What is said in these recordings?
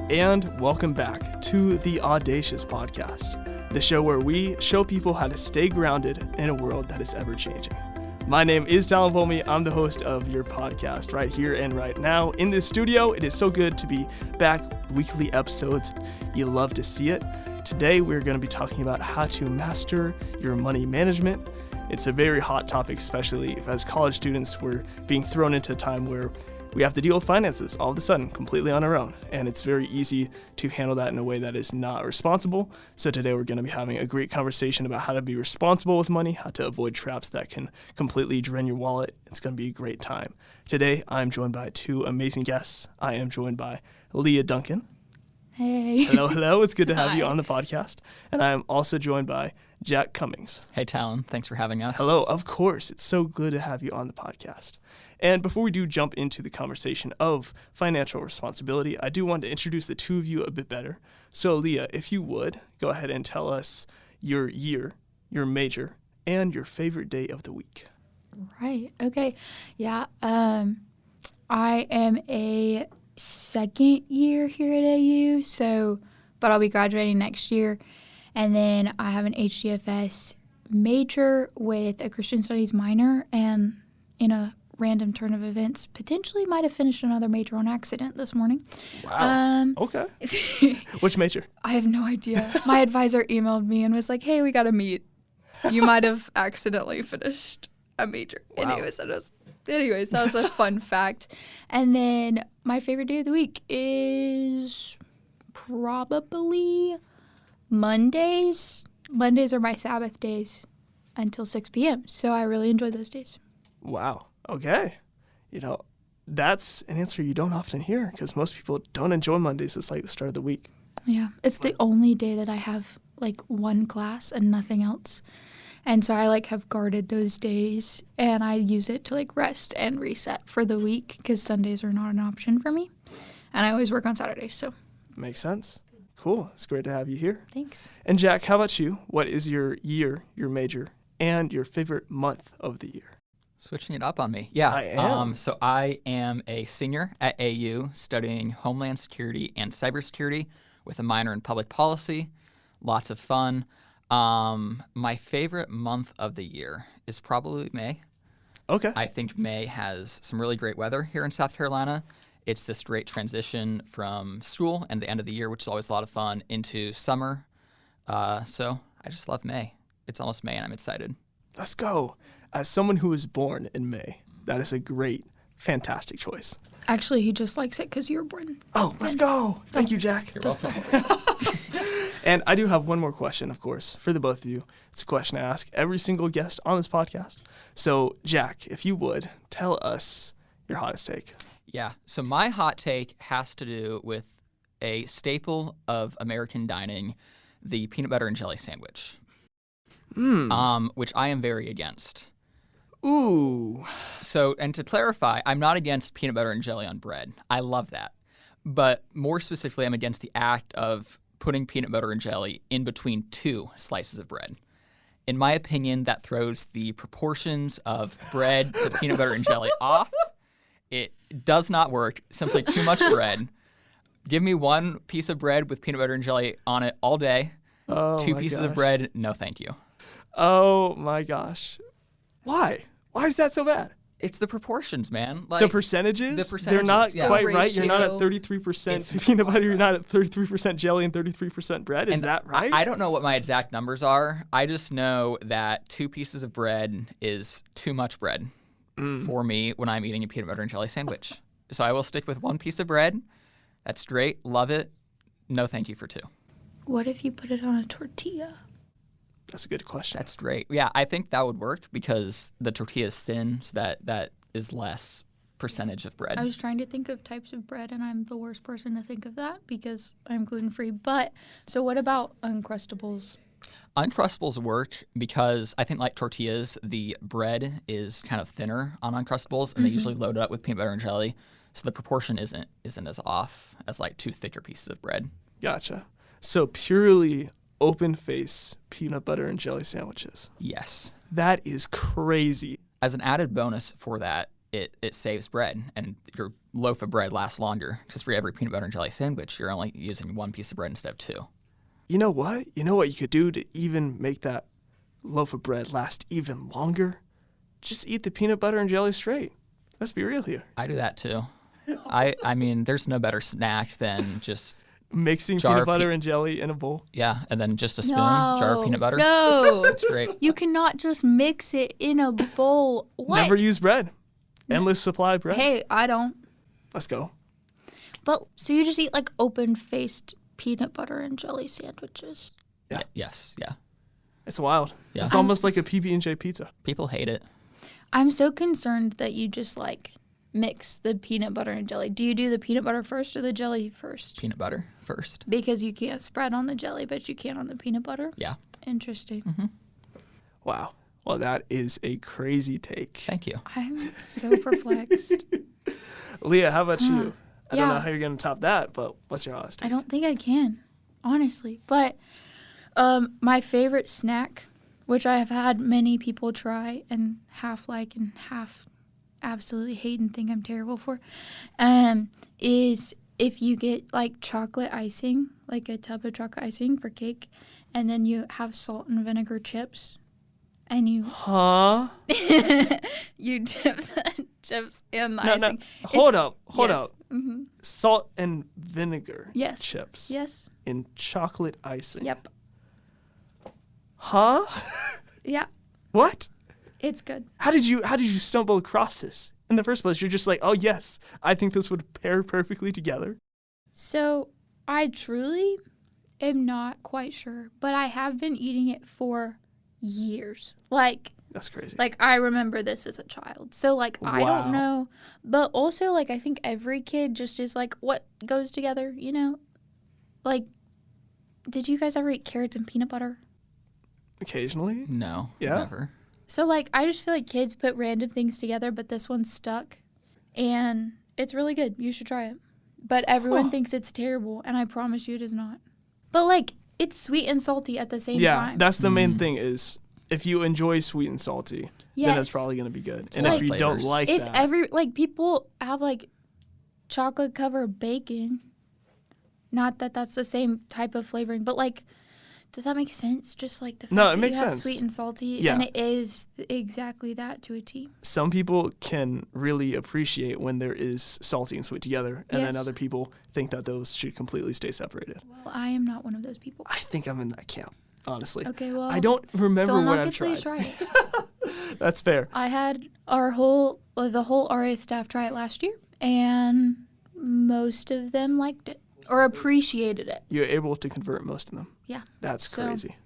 and welcome back to the Audacious podcast, the show where we show people how to stay grounded in a world that is ever-changing. My name is Talon Volmy. I'm the host of your podcast right here and right now in this studio. It is so good to be back, weekly episodes. You love to see it. Today, we're going to be talking about how to master your money management. It's a very hot topic, especially as college students, we're being thrown into a time where we have to deal with finances all of a sudden, completely on our own. And it's very easy to handle that in a way that is not responsible. So today we're going to be having a great conversation about how to be responsible with money, how to avoid traps that can completely drain your wallet. It's going to be a great time. Today, I'm joined by two amazing guests. I am joined by Leah Duncan. Hey. Hello. It's good to have you on the podcast. And I'm also joined by Jack Cummings. Hey, Talon. Thanks for having us. Hello. Of course. It's so good to have you on the podcast. And before we do jump into the conversation of financial responsibility, I do want to introduce the two of you a bit better. So, Leah, if you would, go ahead and tell us your year, your major, and your favorite day of the week. Right. Okay. Yeah. I am a second year here at AU, but I'll be graduating next year. And then I have an HDFS major with a Christian Studies minor, and in a random turn of events, potentially might have finished another major on accident this morning. Wow. Okay. Which major? I have no idea. My advisor emailed me and was like, hey, we got to meet. You might have accidentally finished a major. Wow. Anyways, that was a fun fact. And then my favorite day of the week is probably Mondays. Mondays are my Sabbath days until 6 p.m., so I really enjoy those days. Wow. Okay. That's an answer you don't often hear because most people don't enjoy Mondays. It's like the start of the week. Yeah. It's the only day that I have one class and nothing else. And so I have guarded those days, and I use it to rest and reset for the week because Sundays are not an option for me. And I always work on Saturdays, so. Makes sense. Cool. It's great to have you here. Thanks. And Jack, how about you? What is your year, your major, and your favorite month of the year? Switching it up on me. Yeah. I am. So I am a senior at AU studying Homeland Security and Cybersecurity with a minor in public policy. Lots of fun. My favorite month of the year is probably May. Okay. I think May has some really great weather here in South Carolina. It's this great transition from school and the end of the year, which is always a lot of fun, into summer. So I just love May. It's almost May, and I'm excited. Let's go. As someone who was born in May, that is a great, fantastic choice. Actually, he just likes it because you were born. Oh, let's go. Thank you, Jack. You're welcome. And I do have one more question, of course, for the both of you. It's a question I ask every single guest on this podcast. So, Jack, if you would, tell us your hottest take. Yeah. So my hot take has to do with a staple of American dining, the peanut butter and jelly sandwich, which I am very against. Ooh. So, and to clarify, I'm not against peanut butter and jelly on bread. I love that. But more specifically, I'm against the act of putting peanut butter and jelly in between two slices of bread. In my opinion, that throws the proportions of bread to peanut butter and jelly off. It does not work. Simply too much bread. Give me one piece of bread with peanut butter and jelly on it all day. Oh, Two pieces of bread, no thank you. Oh, my gosh. Why? Why is that so bad? It's the proportions, man. The percentages? They're not quite right. You're not at 33% peanut butter. You're not at 33% jelly and 33% bread. Is that right? I don't know what my exact numbers are. I just know that 2 pieces of bread is too much bread for me when I'm eating a peanut butter and jelly sandwich. So I will stick with 1 piece of bread. That's great. Love it. No thank you for 2. What if you put it on a tortilla? That's a good question. That's great. Yeah, I think that would work because the tortilla is thin, so that is less percentage of bread. I was trying to think of types of bread, and I'm the worst person to think of that because I'm gluten-free. But, so what about Uncrustables? Uncrustables work because I think like tortillas, the bread is kind of thinner on Uncrustables, and they usually load it up with peanut butter and jelly, so the proportion isn't as off as like 2 thicker pieces of bread. Gotcha. So purely open face peanut butter and jelly sandwiches. Yes. That is crazy. As an added bonus for that, it saves bread, and your loaf of bread lasts longer. Because for every peanut butter and jelly sandwich, you're only using one piece of bread instead of two. You know what? You know what you could do to even make that loaf of bread last even longer? Just eat the peanut butter and jelly straight. Let's be real here. I do that too. I mean, there's no better snack than just Mixing jar peanut of butter and jelly in a bowl. yeah, and then just a spoon, jar of peanut butter. No. It's great. You cannot just mix it in a bowl. What? Never use bread. Endless supply of bread. Hey, I don't. Let's go. But so you just eat like open-faced peanut butter and jelly sandwiches. Yeah. Yes. Yeah. It's wild. Yeah. It's almost like a PB&J pizza. People hate it. I'm so concerned that you just like mix the peanut butter and jelly. Do you do the peanut butter first or the jelly first? Peanut butter first. Because you can't spread on the jelly, but you can on the peanut butter? Yeah. Interesting. Mm-hmm. Wow. Well, that is a crazy take. Thank you. I'm so perplexed. Leah, how about you? I don't Yeah. know how you're going to top that, but what's your honest I take? don't think I can, honestly. But my favorite snack, which I have had many people try and half like and half absolutely hate and think I'm terrible for, is if you get like chocolate icing, like a tub of chocolate icing for cake, and then you have salt and vinegar chips, and you Huh? you dip the chips in the No, icing. Hold up. Yes. Mm-hmm. Salt and vinegar Yes. chips Yes. in chocolate icing. Yep. Huh? Yeah. What? It's good. How did you stumble across this in the first place? You're just like, oh yes, I think this would pair perfectly together. So I truly am not quite sure, but I have been eating it for years. That's crazy. Like I remember this as a child. So like I Wow. don't know, but also like I think every kid just is like what goes together, you know? Like did you guys ever eat carrots and peanut butter? Occasionally. No. Yeah. Never. So like I just feel like kids put random things together, but this one stuck and it's really good. You should try it. But everyone thinks it's terrible, and I promise you it is not. But like it's sweet and salty at the same Yeah, time. that's the main thing is if you enjoy sweet and salty, then it's Yes. probably going to be good. And Like if you don't flavors. like If that, people have like chocolate covered bacon, not that that's the same type of flavoring, but like, does that make sense? Just like the fact No, it that makes you have sense. sweet and salty, Yeah. and it is exactly that to a T. some people can really appreciate when there is salty and sweet together, and then Yes. other people think that those should completely stay separated. Well, I am not one of those people. I think I'm in that camp, honestly. Okay, well, I don't remember don't what knock I've it till you tried. try it. That's fair. I had the whole RA staff try it last year, and most of them liked it or appreciated it. You're able to convert most of them. Yeah. That's So- crazy.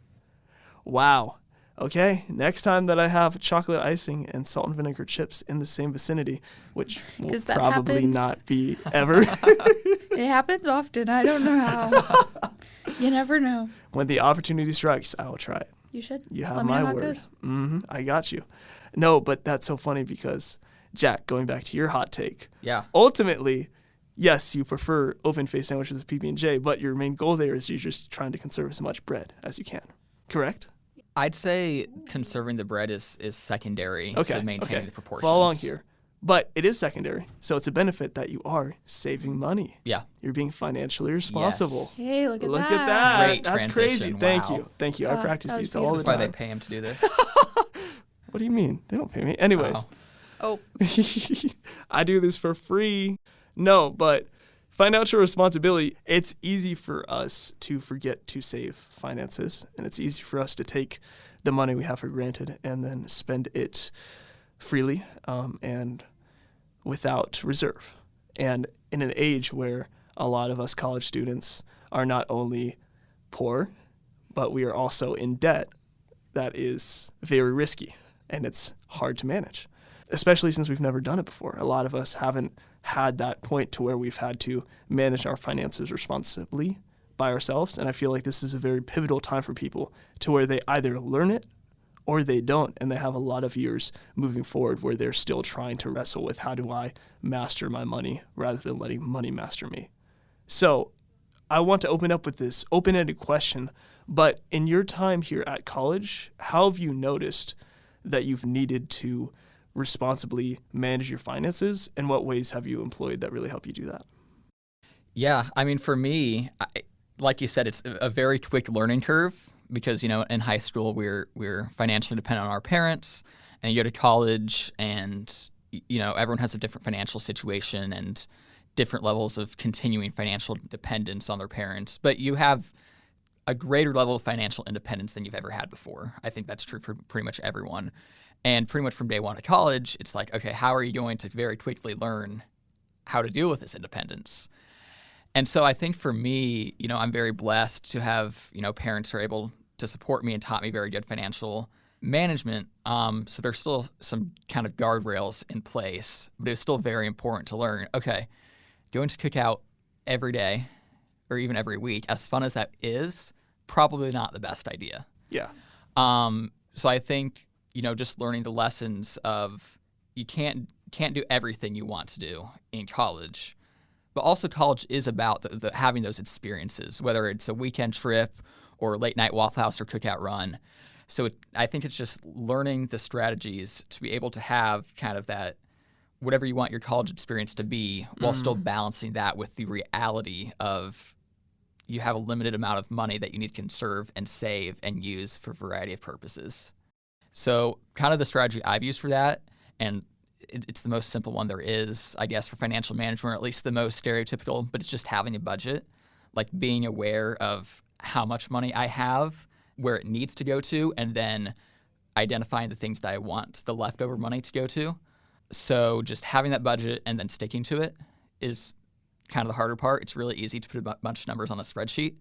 Wow. Okay, next time that I have chocolate icing and salt and vinegar chips in the same vicinity, which will 'Cause that probably happens. not be ever, It happens often. I don't know how. You never know. when the opportunity strikes, I will try it. You should. You have Let me know my how it word. goes. I got you. No, but that's so funny because, Jack, going back to your hot take, Yeah. ultimately, yes, you prefer open-faced sandwiches with PB&J, but your main goal there is you're just trying to conserve as much bread as you can. Correct? I'd say conserving the bread is secondary Okay. to maintaining okay. the proportions. Follow along here. But it is secondary, so it's a benefit that you are saving money. Yeah. You're being financially responsible. Yes. Hey, look at Look that. at that. Great That's crazy. transition. Thank Wow. you. Thank you. I Oh, practice that was these all the That's why time. they pay him to do this. What do you mean? They don't pay me. Anyways. Oh. Oh, I do this for free. No, but financial responsibility, it's easy for us to forget to save finances, and it's easy for us to take the money we have for granted and then spend it freely and without reserve. And in an age where a lot of us college students are not only poor, but we are also in debt, that is very risky and it's hard to manage, especially since we've never done it before. A lot of us haven't had that point to where we've had to manage our finances responsibly by ourselves. And I feel like this is a very pivotal time for people to where they either learn it or they don't. And they have a lot of years moving forward where they're still trying to wrestle with how do I master my money rather than letting money master me. So I want to open up with this open-ended question, but in your time here at college, how have you noticed that you've needed to responsibly manage your finances, and what ways have you employed that really help you do that? Yeah, I mean, for me, like you said, it's a very quick learning curve because, in high school, we're financially dependent on our parents, and you go to college and, everyone has a different financial situation and different levels of continuing financial dependence on their parents. But you have a greater level of financial independence than you've ever had before. I think that's true for pretty much everyone. And pretty much from day one of college, it's like, okay, how are you going to very quickly learn how to deal with this independence? And so I think for me, I'm very blessed to have, parents who are able to support me and taught me very good financial management. So there's still some kind of guardrails in place, but it's still very important to learn, okay, going to cook out every day or even every week, as fun as that is, probably not the best idea. Yeah. So I think, just learning the lessons of you can't do everything you want to do in college. But also college is about the having those experiences, whether it's a weekend trip or late night Waffle House or cookout run. So I think it's just learning the strategies to be able to have kind of that whatever you want your college experience to be while still balancing that with the reality of you have a limited amount of money that you need to conserve and save and use for a variety of purposes. So kind of the strategy I've used for that, and it's the most simple one there is, I guess, for financial management, or at least the most stereotypical, but it's just having a budget, like being aware of how much money I have, where it needs to go to, and then identifying the things that I want the leftover money to go to. So just having that budget and then sticking to it is kind of the harder part. It's really easy to put a bunch of numbers on a spreadsheet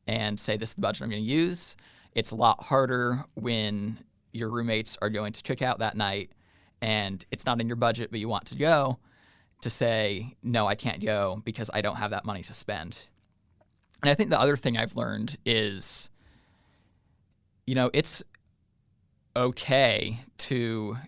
and say, this is the budget I'm going to use. It's a lot harder when your roommates are going to cook out that night and it's not in your budget, but you want to go, to say, no, I can't go because I don't have that money to spend. And I think the other thing I've learned is, it's okay to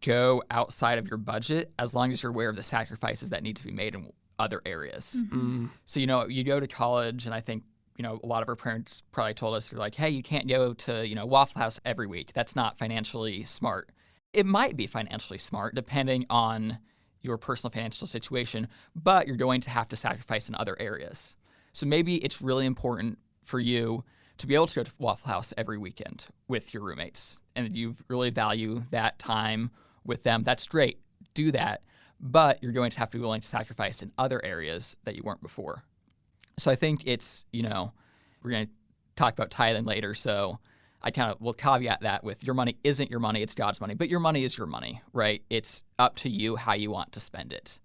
go outside of your budget as long as you're aware of the sacrifices that need to be made in other areas. Mm-hmm. So, you go to college, and I think, a lot of our parents probably told us, they're like, hey, you can't go to, Waffle House every week. That's not financially smart. It might be financially smart depending on your personal financial situation, but you're going to have to sacrifice in other areas. So maybe it's really important for you to be able to go to Waffle House every weekend with your roommates, and you really value that time with them. That's great. Do that. But you're going to have to be willing to sacrifice in other areas that you weren't before. So I think it's, we're going to talk about tithing later, so I kind of will caveat that with your money isn't your money, it's God's money, but your money is your money, right? It's up to you how you want to spend it.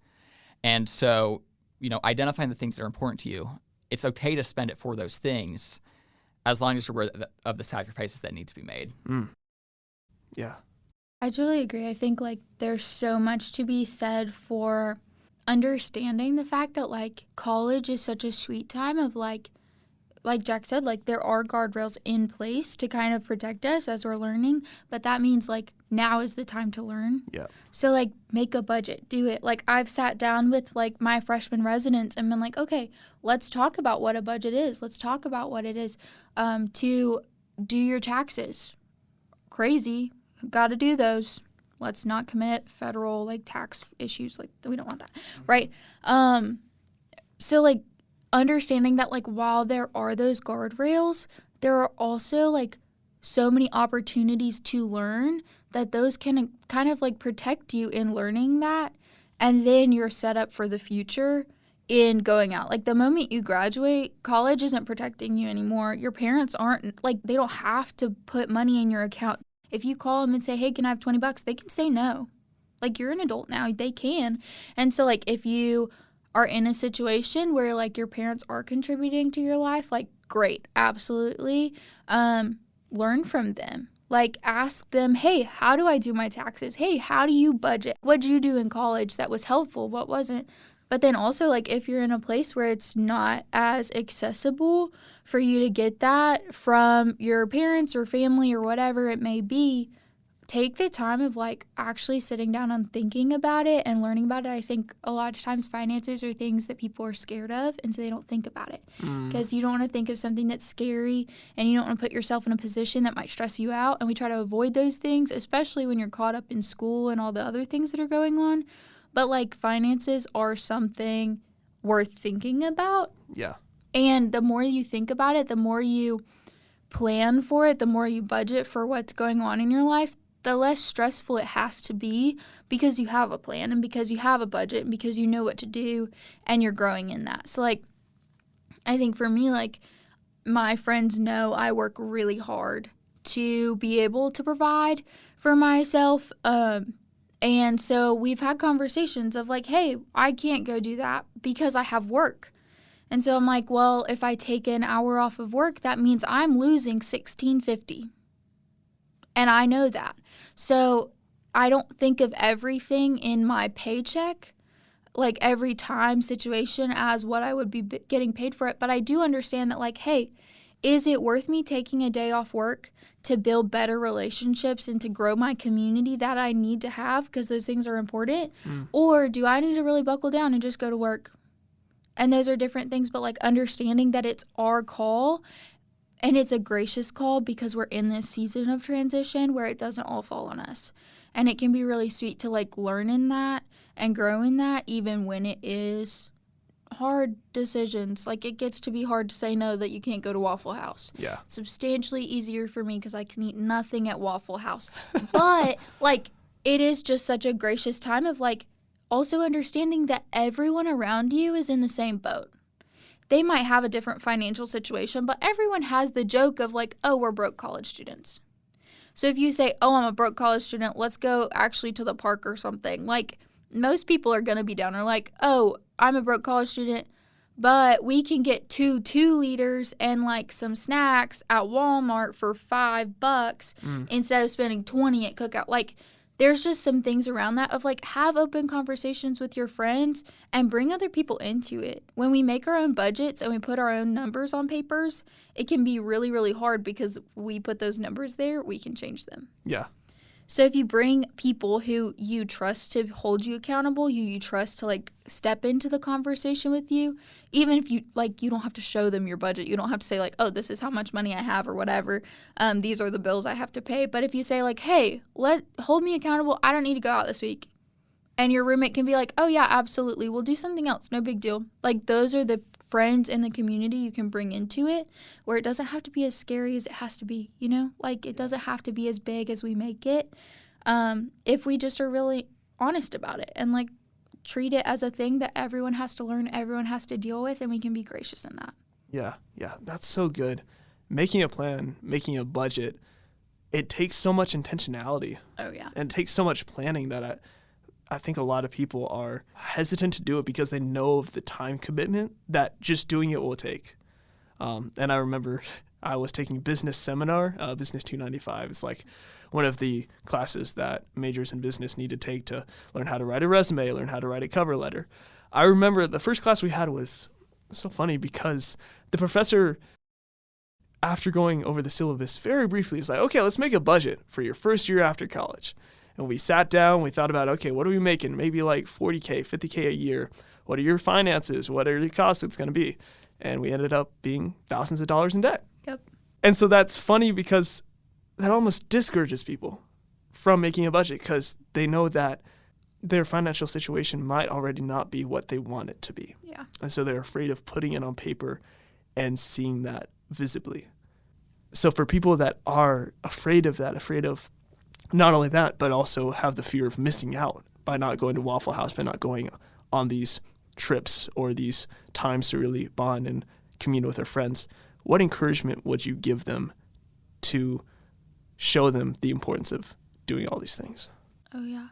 And so, identifying the things that are important to you, it's okay to spend it for those things as long as you're aware of the sacrifices that need to be made. Yeah. I totally agree. I think there's so much to be said for understanding the fact that college is such a sweet time of like Jack said, there are guardrails in place to kind of protect us as we're learning, but that means now is the time to learn. Yeah. So make a budget, do it. I've sat down with my freshman residents and been okay, let's talk about what a budget is. Let's talk about what it is to do your taxes. Crazy. Got to do those. Let's not commit federal tax issues. We don't want that, right? So understanding that while there are those guardrails, there are also so many opportunities to learn that those can kind of protect you in learning that, and then you're set up for the future in going out. The moment you graduate, college isn't protecting you anymore. Your parents aren't they don't have to put money in your account. If you call them and say, hey, can I have $20? They can say no. You're an adult now. They can. And so, if you are in a situation where, your parents are contributing to your life, great, absolutely. Learn from them. Ask them, hey, how do I do my taxes? Hey, how do you budget? What'd you do in college that was helpful? What wasn't? But then also, if you're in a place where it's not as accessible for you to get that from your parents or family or whatever it may be, take the time of like actually sitting down and thinking about it and learning about it. I think a lot of times finances are things that people are scared of, and so they don't think about it because you don't want to think of something that's scary, and you don't want to put yourself in a position that might stress you out. And we try to avoid those things, especially when you're caught up in school and all the other things that are going on. But like finances are something worth thinking about. Yeah. And the more you think about it, the more you plan for it, the more you budget for what's going on in your life, the less stressful it has to be because you have a plan and because you have a budget and because you know what to do and you're growing in that. So, like, I think for me, like, my friends know I work really hard to be able to provide for myself. And so we've had conversations of like, hey, I can't go do that because I have work. And so I'm like, well, if I take an hour off of work, that means I'm losing $16.50. And I know that. So I don't think of everything in my paycheck, like every time situation, as what I would be getting paid for it. But I do understand that, like, hey, is it worth me taking a day off work to build better relationships and to grow my community that I need to have because those things are important? Or do I need to really buckle down and just go to work? And those are different things, but like understanding that it's our call. And it's a gracious call because we're in this season of transition where it doesn't all fall on us. And it can be really sweet to like learn in that and grow in that even when it is hard decisions. Like it gets to be hard to say no that you can't go to Waffle House. Yeah. It's substantially easier for me because I can eat nothing at Waffle House. But like it is just such a gracious time of like also understanding that everyone around you is in the same boat. They might have a different financial situation, but everyone has the joke of like, oh, we're broke college students. So if you say, oh, I'm a broke college student, let's go actually to the park or something. Like most people are going to be down or like, oh, I'm a broke college student, but we can get 2 liters and like some snacks at Walmart for $5 instead of spending 20 at Cookout. Like there's just some things around that of like have open conversations with your friends and bring other people into it. When we make our own budgets and we put our own numbers on papers, it can be really, really hard because we put those numbers there, we can change them. Yeah. So if you bring people who you trust to hold you accountable, who you trust to like step into the conversation with you, even if you like, you don't have to show them your budget. You don't have to say like, oh, this is how much money I have or whatever. These are the bills I have to pay. But if you say like, hey, hold me accountable. I don't need to go out this week. And your roommate can be like, oh yeah, absolutely. We'll do something else. No big deal. Like those are the friends in the community you can bring into it where it doesn't have to be as scary as it has to be, you know? Like it doesn't have to be as big as we make it if we just are really honest about it and like treat it as a thing that everyone has to learn, everyone has to deal with, and we can be gracious in that. Yeah, that's so good. Making a plan, making a budget, it takes so much intentionality. Oh, yeah. And it takes so much planning that I think a lot of people are hesitant to do it because they know of the time commitment that just doing it will take. And I remember I was taking a business seminar, Business 295. It's like one of the classes that majors in business need to take to learn how to write a resume, learn how to write a cover letter. I remember the first class we had was so funny because the professor, after going over the syllabus very briefly, is like, okay, let's make a budget for your first year after college. And we sat down, we thought about, okay, what are we making? Maybe like $40K, $50K a year. What are your finances? What are the costs it's going to be? And we ended up being thousands of dollars in debt. Yep. And so that's funny because that almost discourages people from making a budget because they know that their financial situation might already not be what they want it to be. Yeah. And so they're afraid of putting it on paper and seeing that visibly. So for people that are afraid of that, afraid of not only that, but also have the fear of missing out by not going to Waffle House, by not going on these trips or these times to really bond and commune with their friends, what encouragement would you give them to show them the importance of doing all these things? Oh, yeah.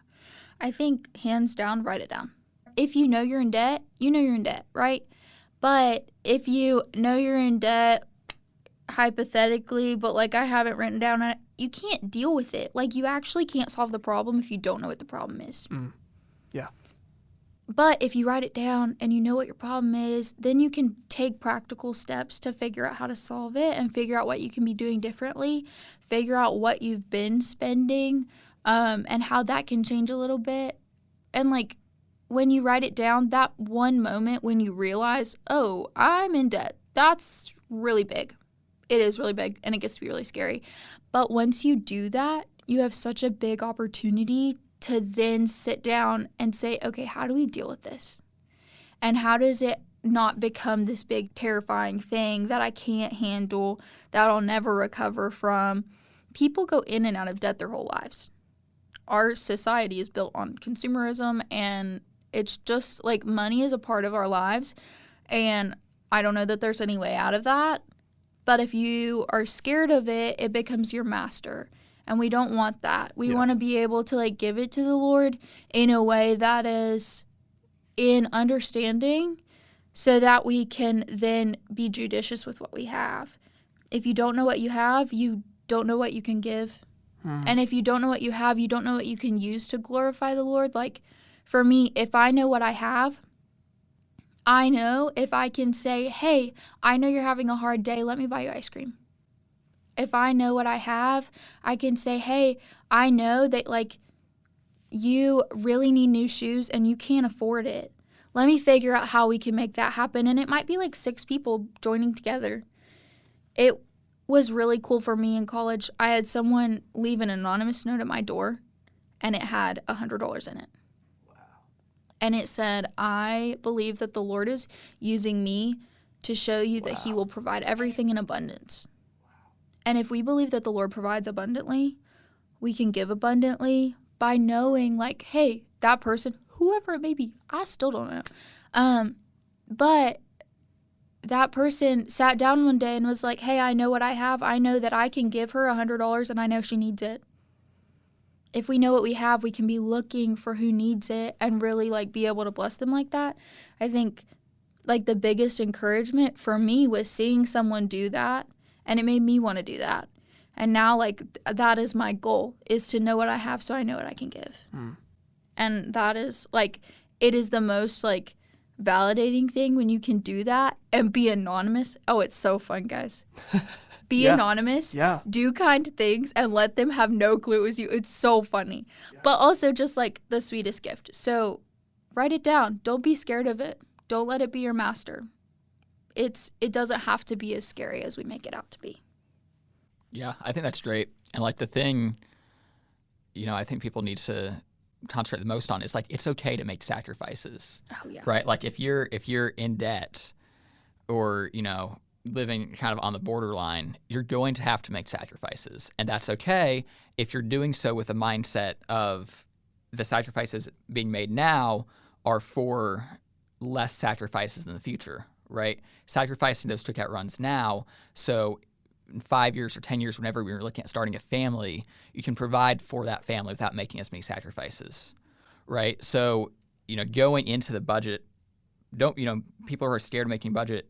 I think hands down, write it down. If you know you're in debt, you know you're in debt, right? But if you know you're in debt, hypothetically, but like I haven't written down, you can't deal with it. Like you actually can't solve the problem if you don't know what the problem is. Yeah. But if you write it down and you know what your problem is, then you can take practical steps to figure out how to solve it and figure out what you can be doing differently, figure out what you've been spending and how that can change a little bit. And like when you write it down, that one moment when you realize, oh, I'm in debt, that's really big. It is really big, and it gets to be really scary. But once you do that, you have such a big opportunity to then sit down and say, okay, how do we deal with this? And how does it not become this big terrifying thing that I can't handle, that I'll never recover from? People go in and out of debt their whole lives. Our society is built on consumerism, and it's just like money is a part of our lives. And I don't know that there's any way out of that. But if you are scared of it, it becomes your master. And we don't want that. We want to be able to like give it to the Lord in a way that is in understanding, so that we can then be judicious with what we have. If you don't know what you have, you don't know what you can give. And if you don't know what you have, you don't know what you can use to glorify the Lord. Like for me, if I know what I have, I know if I can say, hey, I know you're having a hard day, let me buy you ice cream. If I know what I have, I can say, hey, I know that like you really need new shoes and you can't afford it. Let me figure out how we can make that happen. And it might be like 6 people joining together. It was really cool for me in college. I had someone leave an anonymous note at my door, and it had $100 in it. Wow. And it said, I believe that the Lord is using me to show you that he will provide everything in abundance. Wow. And if we believe that the Lord provides abundantly, we can give abundantly by knowing like, hey, that person, whoever it may be, I still don't know. But that person sat down one day and was like, hey, I know what I have. I know that I can give her $100 and I know she needs it. If we know what we have, we can be looking for who needs it and really like be able to bless them like that. I think like the biggest encouragement for me was seeing someone do that, and it made me want to do that. And now like that is my goal, is to know what I have so I know what I can give. And that is like, it is the most like validating thing when you can do that and be anonymous. Oh, it's so fun, guys. Be anonymous, do kind things, and let them have no clue it was you. It's so funny. But also just like the sweetest gift. So write it down. Don't be scared of it. Don't let it be your master. It doesn't have to be as scary as we make it out to be. Yeah, I think that's great. And like the thing, I think people need to concentrate the most on is like, it's okay to make sacrifices. Oh yeah. Right? Like if you're in debt or, living kind of on the borderline, you're going to have to make sacrifices. And that's okay if you're doing so with a mindset of the sacrifices being made now are for less sacrifices in the future, right? Sacrificing those cookout runs now, so in 5 years or 10 years, whenever we're looking at starting a family, you can provide for that family without making as many sacrifices, right? So, going into the budget, people who are scared of making budget,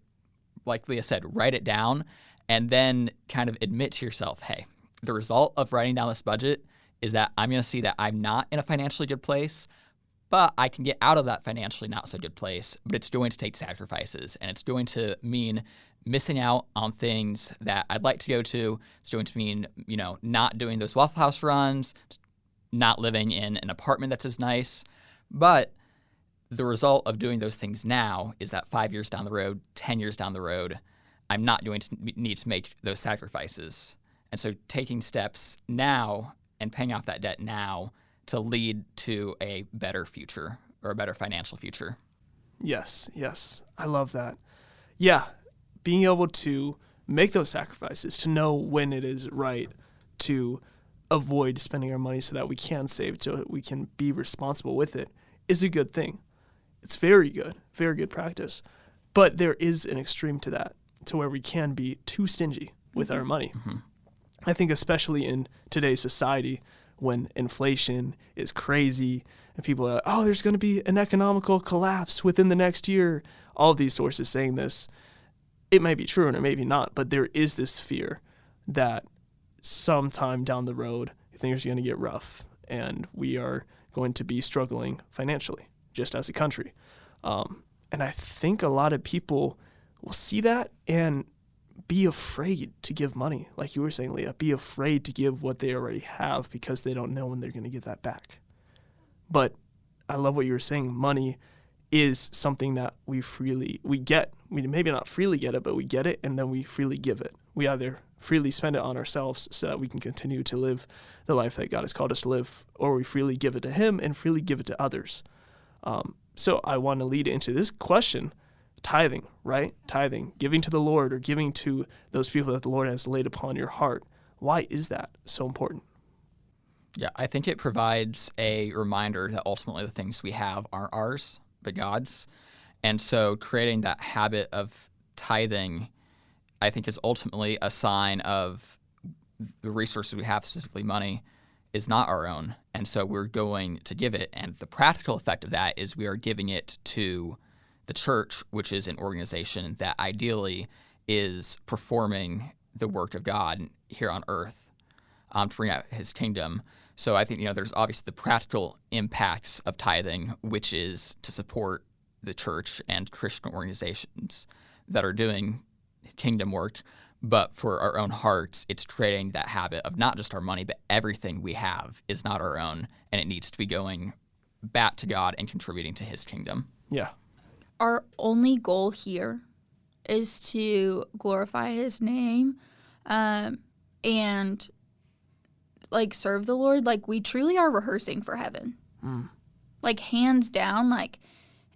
like Leah said, write it down and then kind of admit to yourself, hey, the result of writing down this budget is that I'm going to see that I'm not in a financially good place, but I can get out of that financially not so good place, but it's going to take sacrifices, and it's going to mean missing out on things that I'd like to go to. It's going to mean, not doing those Waffle House runs, not living in an apartment that's as nice. But the result of doing those things now is that 5 years down the road, 10 years down the road, I'm not going to need to make those sacrifices. And so taking steps now and paying off that debt now to lead to a better future or a better financial future. Yes. I love that. Yeah. Being able to make those sacrifices, to know when it is right to avoid spending our money so that we can save, so that we can be responsible with it, is a good thing. It's very good practice. But there is an extreme to that, to where we can be too stingy with our money. Mm-hmm. I think especially in today's society, when inflation is crazy and people are like, oh, there's going to be an economical collapse within the next year, all of these sources saying this. It may be true and it may be not, but there is this fear that sometime down the road, things are going to get rough and we are going to be struggling financially, just as a country. And I think a lot of people will see that and be afraid to give money. Like you were saying, Leah, be afraid to give what they already have because they don't know when they're going to get that back. But I love what you were saying. Money is something that we get. We maybe not freely get it, but we get it and then we freely give it. We either freely spend it on ourselves so that we can continue to live the life that God has called us to live, or we freely give it to Him and freely give it to others. So I want to lead into this question, tithing, right? Tithing, giving to the Lord or giving to those people that the Lord has laid upon your heart. Why is that so important? Yeah, I think it provides a reminder that ultimately the things we have aren't ours, but God's. And so creating that habit of tithing, I think, is ultimately a sign of the resources we have, specifically money, is not our own. And so we're going to give it. And the practical effect of that is we are giving it to the church, which is an organization that ideally is performing the work of God here on earth to bring out His kingdom. So I think, there's obviously the practical impacts of tithing, which is to support the church and Christian organizations that are doing kingdom work. But for our own hearts, it's creating that habit of not just our money, but everything we have is not our own, and it needs to be going back to God and contributing to His kingdom. Yeah. Our only goal here is to glorify His name and serve the Lord. We truly are rehearsing for heaven. Hands down,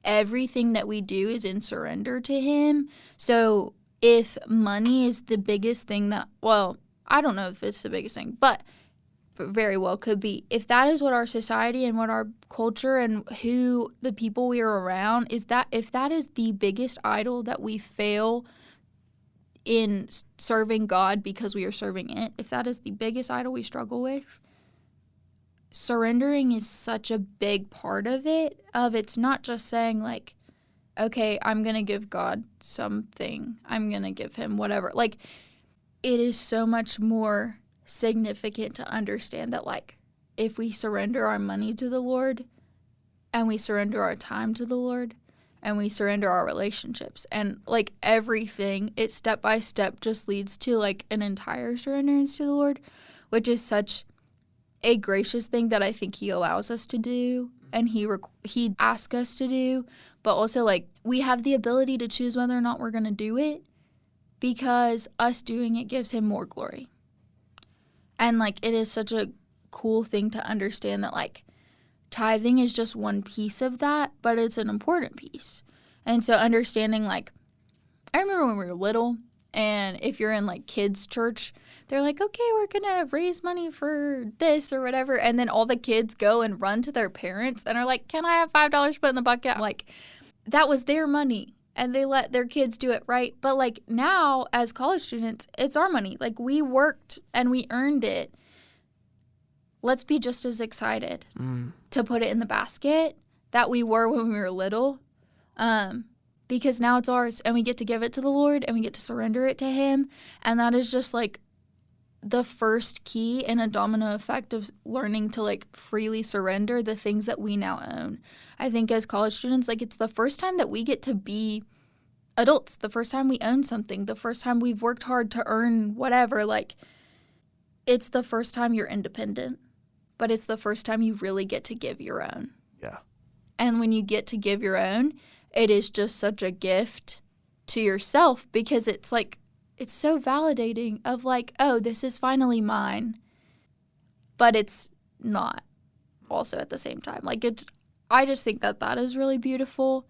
everything that we do is in surrender to Him. So if money is the biggest thing I don't know if it's the biggest thing, but very well could be. If that is what our society and what our culture and who the people we are around if that is the biggest idol that we fail in serving God because we are serving it, if that is the biggest idol we struggle with, surrendering is such a big part of it. It's not just saying okay, I'm going to give God something. I'm going to give Him whatever. It is so much more significant to understand that, if we surrender our money to the Lord and we surrender our time to the Lord and we surrender our relationships and, everything, it step by step just leads to, an entire surrenderance to the Lord, which is such a gracious thing that I think He allows us to do and He asks us to do. But also, we have the ability to choose whether or not we're going to do it because us doing it gives Him more glory. And, it is such a cool thing to understand that, tithing is just one piece of that, but it's an important piece. And so understanding, I remember when we were little, and if you're in, kids' church, they're okay, we're going to raise money for this or whatever. And then all the kids go and run to their parents and are can I have $5 put in the bucket? That was their money, and they let their kids do it, right? But, now, as college students, it's our money. We worked and we earned it. Let's be just as excited to put it in the basket that we were when we were little. Because now it's ours, and we get to give it to the Lord, and we get to surrender it to Him. And that is just, the first key in a domino effect of learning to, freely surrender the things that we now own. I think as college students, it's the first time that we get to be adults, the first time we own something, the first time we've worked hard to earn whatever. It's the first time you're independent, but it's the first time you really get to give your own. Yeah. And when you get to give your own, it is just such a gift to yourself because it's it's so validating of oh, this is finally mine, but it's not also at the same time. I just think that is really beautiful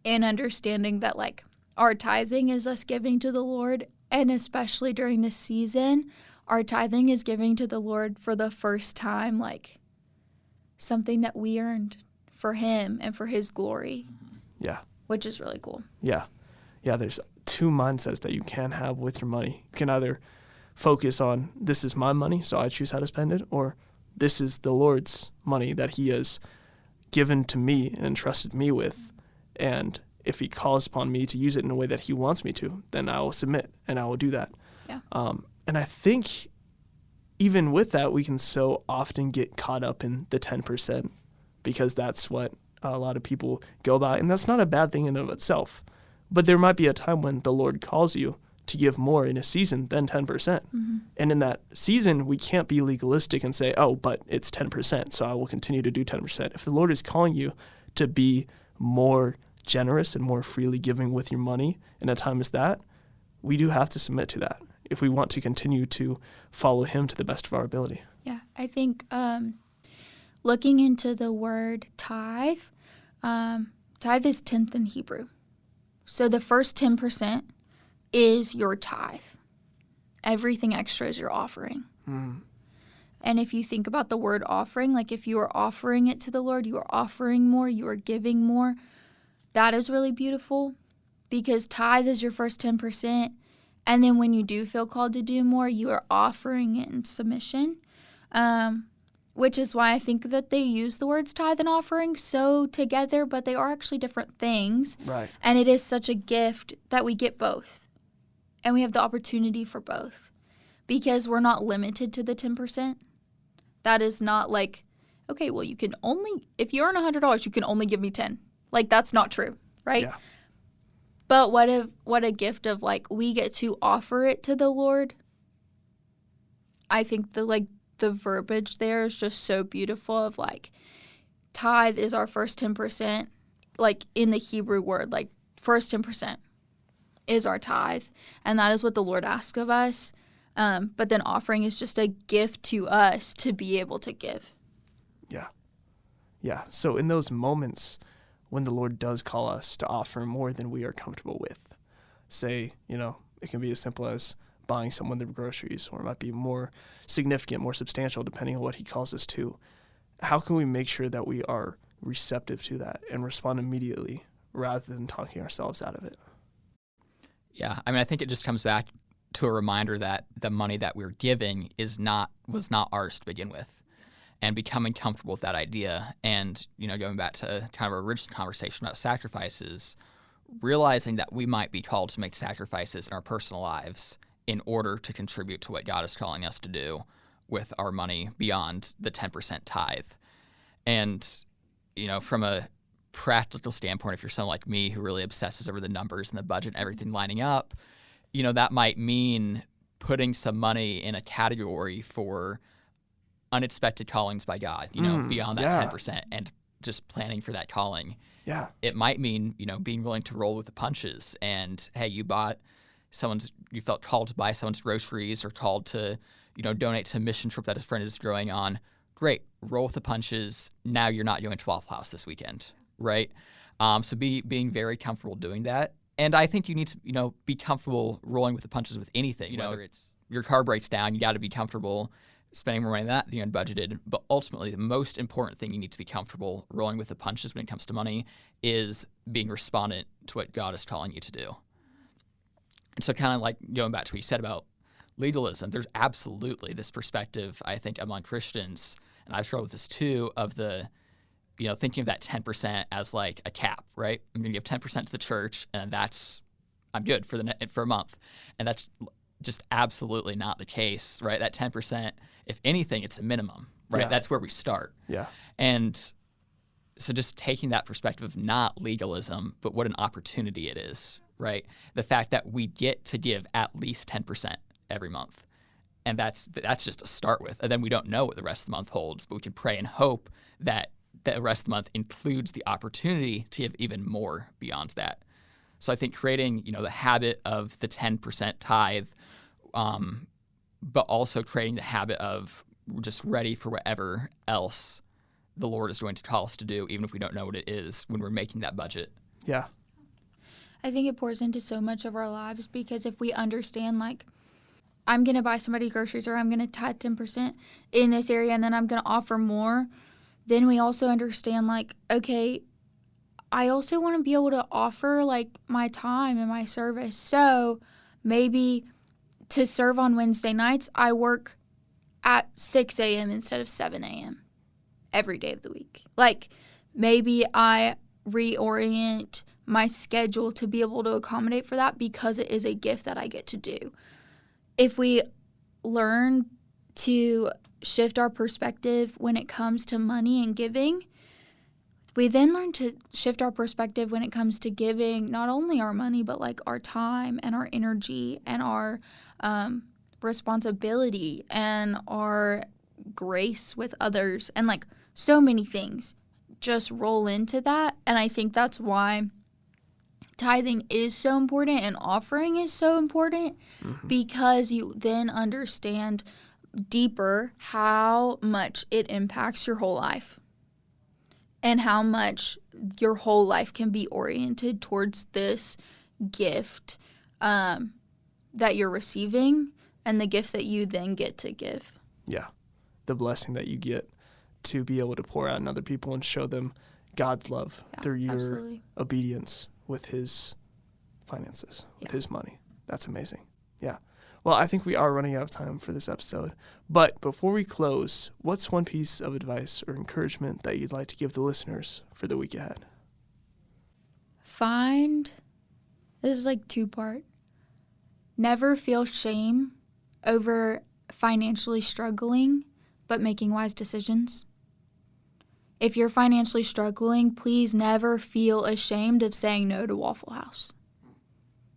in understanding that our tithing is us giving to the Lord, and especially during this season, our tithing is giving to the Lord for the first time, something that we earned for Him and for His glory. Yeah. Which is really cool. Yeah. Yeah, there's two mindsets that you can have with your money. You can either focus on, this is my money, so I choose how to spend it, or this is the Lord's money that He has given to me and entrusted me with. And if He calls upon me to use it in a way that He wants me to, then I will submit and I will do that. Yeah. And I think even with that, we can so often get caught up in the 10% because that's what a lot of people go about. And that's not a bad thing in and of itself. But there might be a time when the Lord calls you to give more in a season than 10%. And in that season, we can't be legalistic and say, oh, but it's 10%, so I will continue to do 10%. If the Lord is calling you to be more generous and more freely giving with your money in a time as that, we do have to submit to that if we want to continue to follow him to the best of our ability. Yeah, I think looking into the word tithe, tithe is tenth in Hebrew. So the first 10% is your tithe. Everything extra is your offering. And if you think about the word offering, like if you are offering it to the Lord, you are offering more, you are giving more. That is really beautiful because tithe is your first 10%. And then when you do feel called to do more, you are offering it in submission, which is why I think that they use the words tithe and offering so together, but they are actually different things. Right. And it is such a gift that we get both. And we have the opportunity for both because we're not limited to the 10%. That is not like, okay, well, you can only, if you earn $100, you can only give me 10. Like, that's not true, right? Yeah. But what a gift of, like, we get to offer it to the Lord. I think the verbiage there is just so beautiful of, like, tithe is our first 10%, like, in the Hebrew word, like, first 10% is our tithe. And that is what the Lord asks of us. But then offering is just a gift to us to be able to give. Yeah. Yeah. So in those moments when the Lord does call us to offer more than we are comfortable with, say, it can be as simple as buying someone their groceries, or it might be more significant, more substantial, depending on what he calls us to. How can we make sure that we are receptive to that and respond immediately rather than talking ourselves out of it? Yeah, I mean, I think it just comes back to a reminder that the money that we're giving was not ours to begin with, and becoming comfortable with that idea. And, going back to kind of our original conversation about sacrifices, realizing that we might be called to make sacrifices in our personal lives in order to contribute to what God is calling us to do with our money beyond the 10% tithe. And, from a practical standpoint, if you're someone like me who really obsesses over the numbers and the budget and everything lining up, that might mean putting some money in a category for unexpected callings by God, beyond that 10%, and just planning for that calling. Yeah. It might mean, being willing to roll with the punches. And, hey, you felt called to buy someone's groceries, or called to, donate to a mission trip that a friend is going on. Great. Roll with the punches. Now you're not going to Waffle House this weekend, right? So being very comfortable doing that. And I think you need to, be comfortable rolling with the punches with anything. Whether it's your car breaks down, you got to be comfortable spending more money than that than unbudgeted. But ultimately, the most important thing you need to be comfortable rolling with the punches when it comes to money is being respondent to what God is calling you to do. And so kind of like going back to what you said about legalism, there's absolutely this perspective, I think, among Christians, and I've struggled with this too, of the, thinking of that 10% as like a cap, right? I'm going to give 10% to the church, and I'm good for a month. And that's just absolutely not the case, right? That 10%, if anything, it's a minimum, right? Yeah. That's where we start. Yeah. And so just taking that perspective of not legalism, but what an opportunity it is, right? The fact that we get to give at least 10% every month. And that's just to start with. And then we don't know what the rest of the month holds, but we can pray and hope that the rest of the month includes the opportunity to give even more beyond that. So I think creating, the habit of the 10% tithe, but also creating the habit of we're just ready for whatever else the Lord is going to call us to do, even if we don't know what it is when we're making that budget. Yeah. I think it pours into so much of our lives because if we understand, like, I'm going to buy somebody groceries, or I'm going to tithe 10% in this area, and then I'm going to offer more, then we also understand, like, okay, I also want to be able to offer, like, my time and my service. So maybe to serve on Wednesday nights, I work at 6 a.m. instead of 7 a.m. every day of the week. Like, maybe I reorient my schedule to be able to accommodate for that because it is a gift that I get to do. If we learn to shift our perspective when it comes to money and giving, we then learn to shift our perspective when it comes to giving not only our money, but like our time and our energy and our responsibility and our grace with others, and like so many things just roll into that. And I think that's why tithing is so important and offering is so important, because you then understand deeper how much it impacts your whole life and how much your whole life can be oriented towards this gift that you're receiving and the gift that you then get to give. Yeah. The blessing that you get to be able to pour out on other people and show them God's love through your obedience with his finances, with his money. That's amazing. Yeah. Well, I think we are running out of time for this episode. But before we close, what's one piece of advice or encouragement that you'd like to give the listeners for the week ahead? This is like two-part. Never feel shame over financially struggling, but making wise decisions. If you're financially struggling, please never feel ashamed of saying no to Waffle House.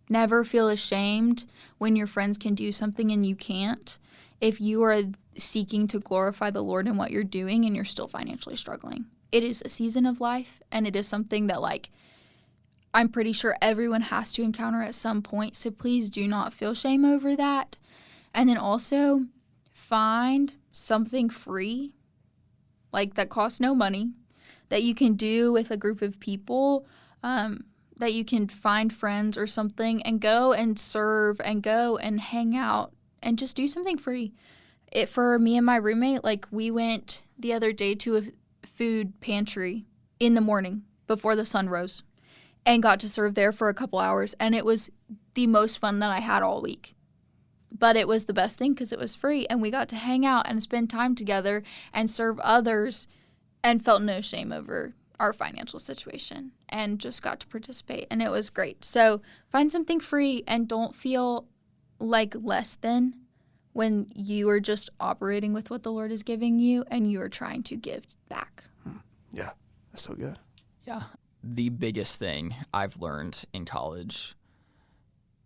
Never feel ashamed when your friends can do something and you can't. If you are seeking to glorify the Lord in what you're doing and you're still financially struggling. It is a season of life, and it is something that, like, I'm pretty sure everyone has to encounter at some point, so please do not feel shame over that. And then also find something free, like that costs no money, that you can do with a group of people, that you can find friends or something and go and serve and go and hang out and just do something free. For me and my roommate, like, we went the other day to a food pantry in the morning before the sun rose and got to serve there for a couple hours, and it was the most fun that I had all week. But it was the best thing because it was free, and we got to hang out and spend time together and serve others and felt no shame over our financial situation and just got to participate, and it was great. So find something free and don't feel like less than when you are just operating with what the Lord is giving you and you are trying to give back. Yeah, that's so good. Yeah. The biggest thing I've learned in college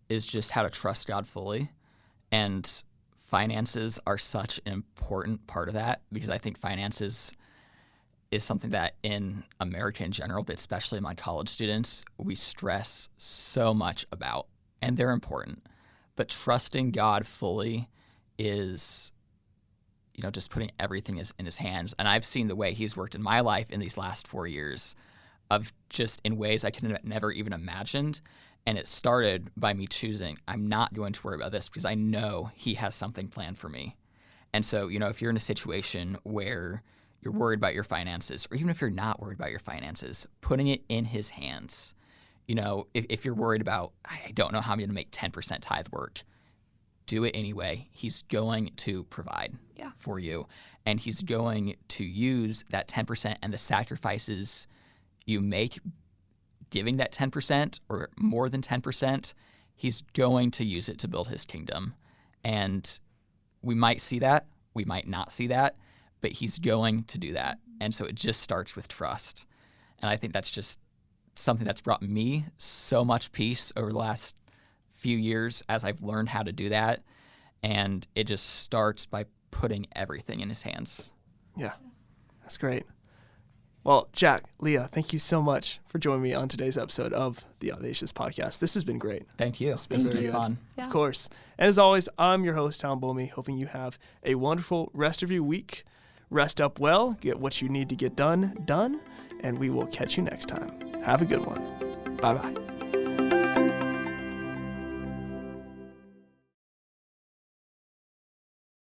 is just how to trust God fully. And finances are such an important part of that, because I think finances is something that in America in general, but especially among college students, we stress so much about, and they're important. But trusting God fully is, just putting everything in his hands. And I've seen the way he's worked in my life in these last 4 years of just in ways I could have never even imagined. And it started by me choosing, I'm not going to worry about this because I know he has something planned for me. And so, if you're in a situation where you're worried about your finances, or even if you're not worried about your finances, putting it in his hands. If you're worried about, I don't know how I'm going to make 10% tithe work, do it anyway. He's going to provide for you. And he's going to use that 10% and the sacrifices you make giving that 10% or more than 10%, he's going to use it to build his kingdom. And we might see that, we might not see that, but he's going to do that. And so it just starts with trust. And I think that's just something that's brought me so much peace over the last few years as I've learned how to do that. And it just starts by putting everything in his hands. Yeah, that's great. Well, Jack, Leah, thank you so much for joining me on today's episode of the Audacious Podcast. This has been great. Thank you. It's been very good. Fun. Yeah. Of course. And as always, I'm your host, Tom Bolmy, hoping you have a wonderful rest of your week. Rest up well, get what you need to get done, and we will catch you next time. Have a good one. Bye-bye.